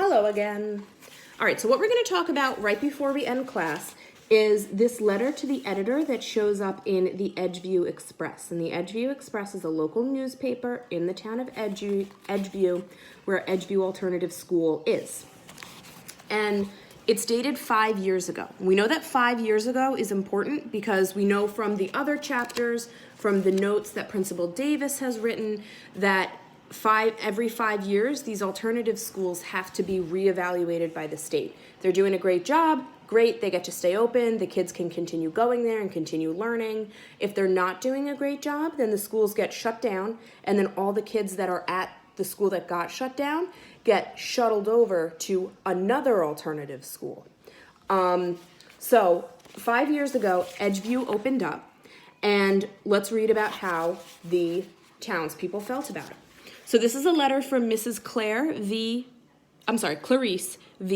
Hello again. All right, so what we're going to talk about right before we end class is this letter to the editor that shows up in the Edgeview Express. And the Edgeview Express is a local newspaper in the town of Edgeview, where Edgeview Alternative School is. And it's dated 5 years ago. We know that 5 years ago is important because we know from the other chapters, from the notes that Principal Davis has written, that every 5 years, these alternative schools have to be reevaluated by the state. They're doing a great job, great, they get to stay open, the kids can continue going there and continue learning. If they're not doing a great job, then the schools get shut down, and then all the kids that are at the school that got shut down get shuttled over to another alternative school. So 5 years ago, Edgeview opened up, and let's read about how the townspeople felt about it. So this is a letter from Mrs. Clarice V.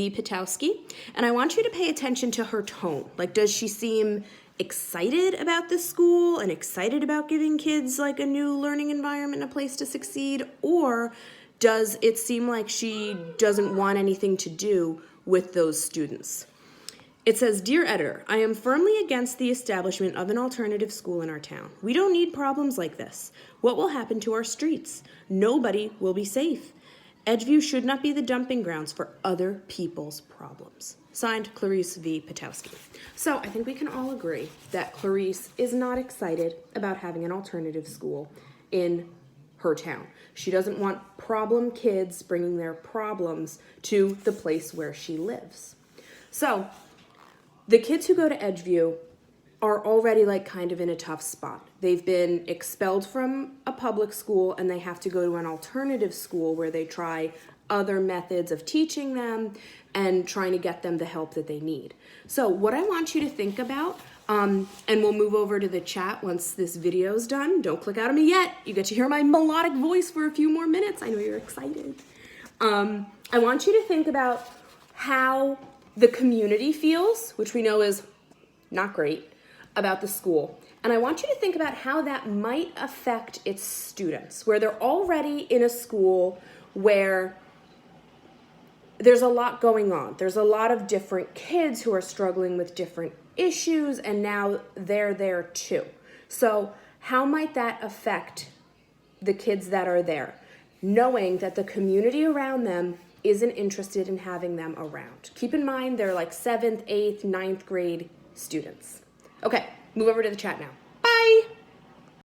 Pitowski, and I want you to pay attention to her tone. Like, does she seem excited about this school and excited about giving kids like a new learning environment, a place to succeed, or does it seem like she doesn't want anything to do with those students? It says, "Dear Editor, I am firmly against the establishment of an alternative school in our town. We don't need problems like this. What will happen to our streets? Nobody will be safe. Edgeview should not be the dumping grounds for other people's problems." Signed, Clarice V. Pitowski. So I think we can all agree that Clarice is not excited about having an alternative school in her town. She doesn't want problem kids bringing their problems to the place where she lives. So the kids who go to Edgeview are already like kind of in a tough spot. They've been expelled from a public school and they have to go to an alternative school where they try other methods of teaching them and trying to get them the help that they need. So what I want you to think about, and we'll move over to the chat once this video's done. Don't click out on me yet. You get to hear my melodic voice for a few more minutes. I know you're excited. I want you to think about how the community feels, which we know is not great, about the school. And I want you to think about how that might affect its students, where they're already in a school where there's a lot going on. There's a lot of different kids who are struggling with different issues, and now they're there too. So how might that affect the kids that are there, knowing that the community around them isn't interested in having them around? Keep in mind, they're like 7th, 8th, 9th grade students. Okay, move over to the chat now.